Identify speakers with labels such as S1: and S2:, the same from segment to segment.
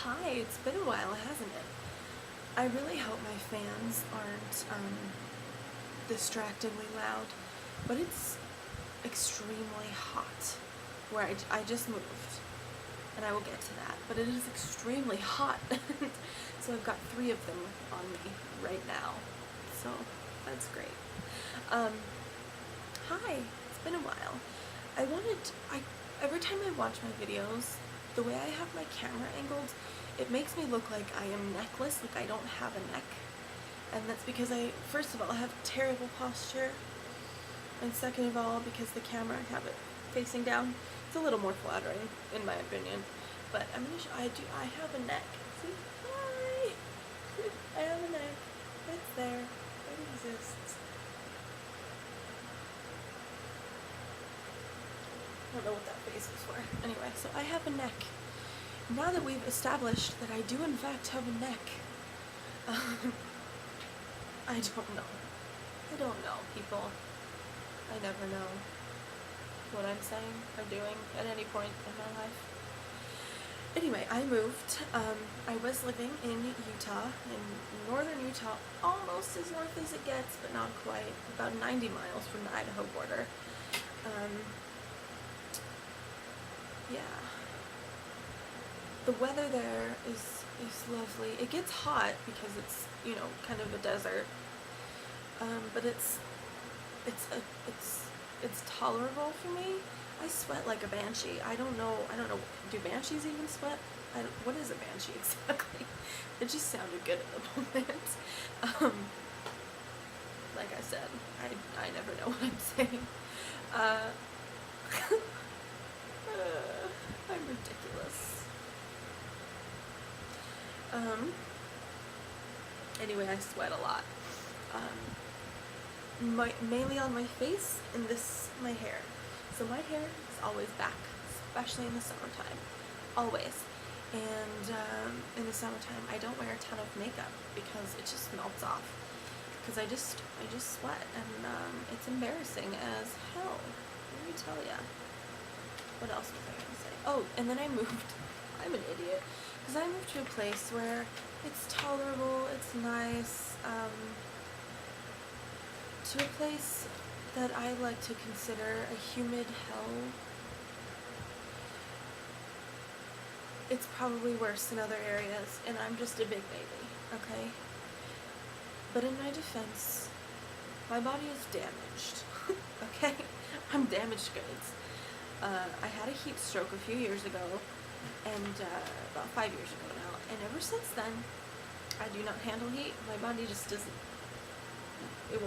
S1: Hi, it's been a while, hasn't it? I really hope my fans aren't distractingly loud, but it's extremely hot where I just moved, and I will get to that, but it is extremely hot. So I've got 3 of them on me right now, so that's great. Um, Hi, it's been a while. Every time I watch my videos, the way I have my camera angled, it makes me look like I am neckless, like I don't have a neck. And that's because first of all, I have terrible posture, and second of all, because the camera, I have it facing down. It's a little more flattering, in my opinion. But I have a neck. See? Hi! I have a neck. It's there. It exists. I don't know what that face was for. Anyway, so I have a neck. Now that we've established that I do in fact have a neck, I don't know. I don't know, people. I never know what I'm saying or doing at any point in my life. Anyway, I moved. I was living in Utah, in northern Utah, almost as north as it gets, but not quite, about 90 miles from the Idaho border. Yeah. The weather there is lovely. It gets hot because it's, kind of a desert. But it's tolerable for me. I sweat like a banshee. I don't know, do banshees even sweat? What is a banshee exactly? It just sounded good at the moment. Like I said, I never know what I'm saying. I'm ridiculous. Anyway, I sweat a lot. Mainly on my face and my hair. So my hair is always back, especially in the summertime. Always. And in the summertime, I don't wear a ton of makeup because it just melts off. Because I just sweat, and it's embarrassing as hell. Let me tell ya. What else was I gonna say? Oh, and then I moved. I'm an idiot. Because I moved to a place where it's tolerable, it's nice, to a place that I like to consider a humid hell. It's probably worse in other areas, and I'm just a big baby, okay? But in my defense, my body is damaged, okay? I'm damaged goods. I had a heat stroke a few years ago, and about 5 years ago now, and ever since then, I do not handle heat. My body just doesn't, it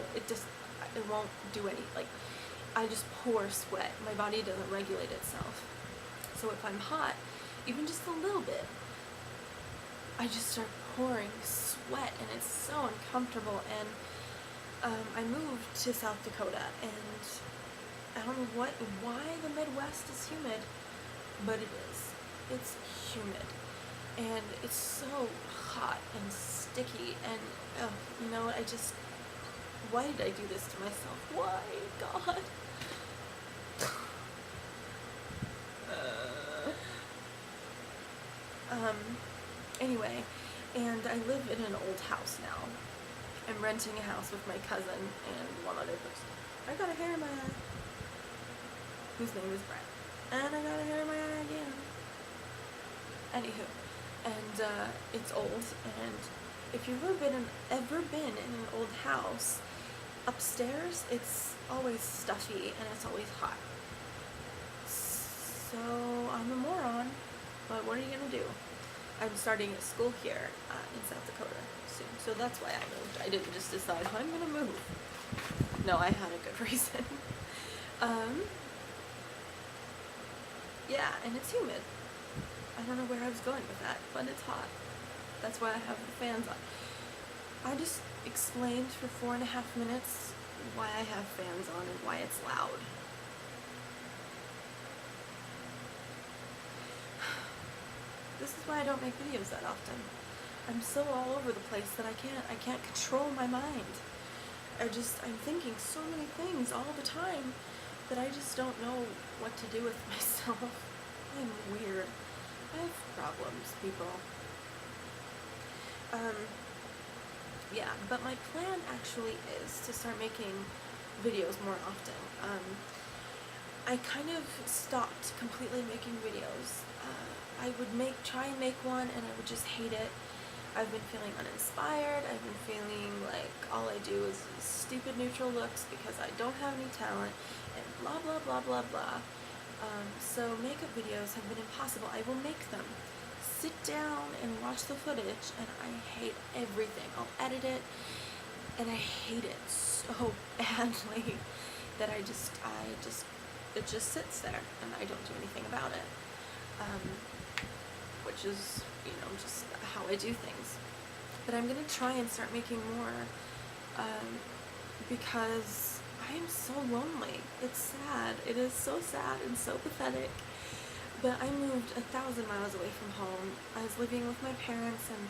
S1: won't do any, I just pour sweat. My body doesn't regulate itself. So if I'm hot, even just a little bit, I just start pouring sweat, and it's so uncomfortable. And I moved to South Dakota, and I don't know why the Midwest is humid, but it is. It's humid, and it's so hot and sticky, and you know what, why did I do this to myself? Why, God? Anyway, and I live in an old house now. I'm renting a house with my cousin and one other person. I got a hair in my eye, whose name is Brett. And I got a hair in my eye again. Anywho, and it's old, and if you've ever been in an old house, upstairs it's always stuffy and it's always hot. So I'm a moron, but what are you gonna do? I'm starting at school here in South Dakota soon, so that's why I moved. I didn't just decide, I'm gonna move. No, I had a good reason. Yeah, and it's humid. I don't know where I was going with that, but it's hot. That's why I have the fans on. I just explained for 4.5 minutes why I have fans on and why it's loud. This is why I don't make videos that often. I'm so all over the place that I can't control my mind. I'm thinking so many things all the time that I just don't know what to do with myself. I'm weird. I have problems, people. Yeah, but my plan actually is to start making videos more often. I kind of stopped completely making videos. I would try and make one, and I would just hate it. I've been feeling uninspired. I've been feeling like all I do is stupid neutral looks because I don't have any talent, and blah blah blah blah blah. So makeup videos have been impossible. I will make them, sit down and watch the footage, and I hate everything. I'll edit it, and I hate it so badly that it just sits there, and I don't do anything about it. Which is, just how I do things. But I'm gonna try and start making more, because I am so lonely. It's sad. It is so sad and so pathetic. But I moved 1,000 miles away from home. I was living with my parents, and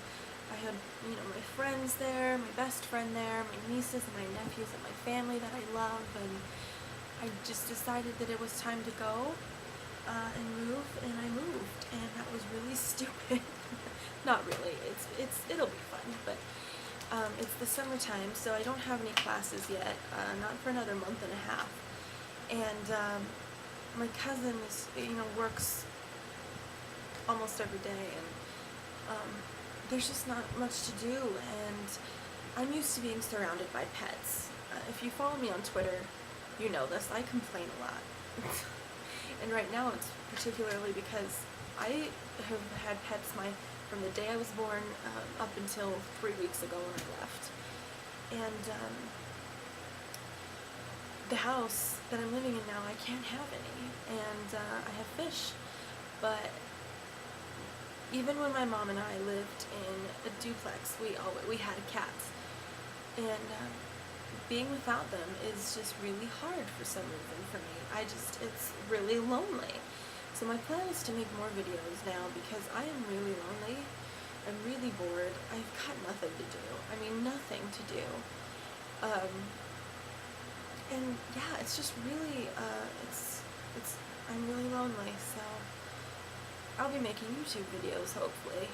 S1: I had, my friends there, my best friend there, my nieces and my nephews and my family that I love, and I just decided that it was time to go and move, and I moved, and that was really stupid. Not really. It'll be fun, but it's the summertime, so I don't have any classes yet, not for another month and a half. And my cousin is, works almost every day, and there's just not much to do, and I'm used to being surrounded by pets. If you follow me on Twitter, you know this. I complain a lot. And right now it's particularly because I have had pets from the day I was born up until 3 weeks ago when I left. And the house that I'm living in now, I can't have any. And I have fish. But even when my mom and I lived in a duplex, we had cats. And being without them is just really hard for some reason for me. It's really lonely. So my plan is to make more videos now because I am really lonely. I'm really bored. I've got nothing to do. I mean, nothing to do. And yeah, it's just really, I'm really lonely, so I'll be making YouTube videos, hopefully.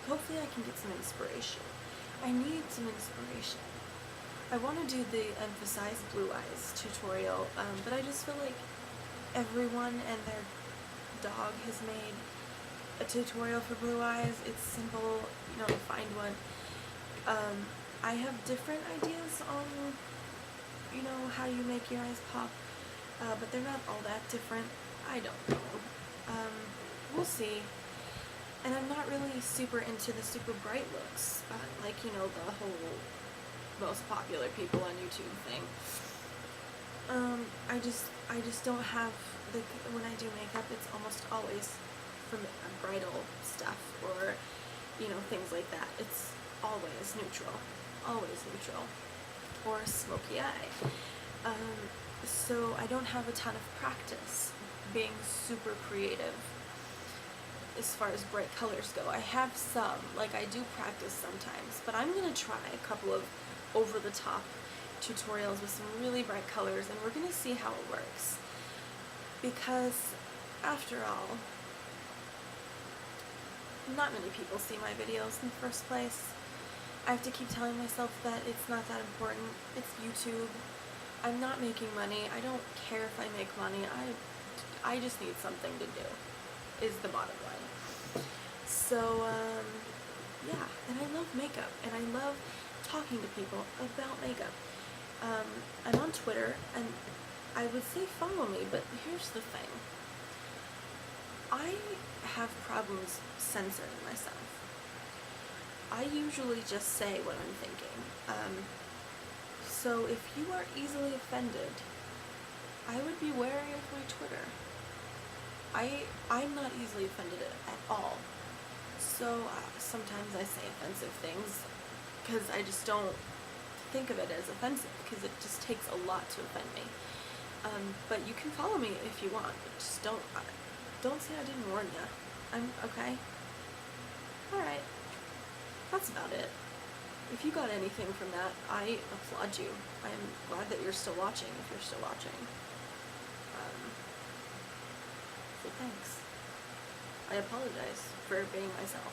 S1: Hopefully I can get some inspiration. I need some inspiration. I want to do the emphasize blue eyes tutorial, but I just feel like everyone and their dog has made a tutorial for blue eyes. It's simple, to find one. I have different ideas on, how you make your eyes pop, but they're not all that different. I don't know. We'll see. And I'm not really super into the super bright looks, like, the whole most popular people on YouTube thing. I just don't have when I do makeup, it's almost always from bridal stuff or, things like that. It's always neutral, or smoky eye. So I don't have a ton of practice being super creative as far as bright colors go. I have some, I do practice sometimes, but I'm gonna try a couple of over-the-top tutorials with some really bright colors, and we're gonna see how it works. Because, after all, not many people see my videos in the first place. I have to keep telling myself that it's not that important. It's YouTube. I'm not making money. I don't care if I make money. I just need something to do, is the bottom line. So, yeah, and I love makeup, and I love talking to people about makeup. I'm on Twitter, and I would say follow me, but here's the thing. I have problems censoring myself. I usually just say what I'm thinking. So if you are easily offended, I would be wary of my Twitter. I'm not easily offended at all. So sometimes I say offensive things because I just don't think of it as offensive because it just takes a lot to offend me. But you can follow me if you want, but just don't say I didn't warn you. I'm okay. Alright. That's about it. If you got anything from that, I applaud you. I'm glad that you're still watching, if you're still watching. So thanks. I apologize for being myself.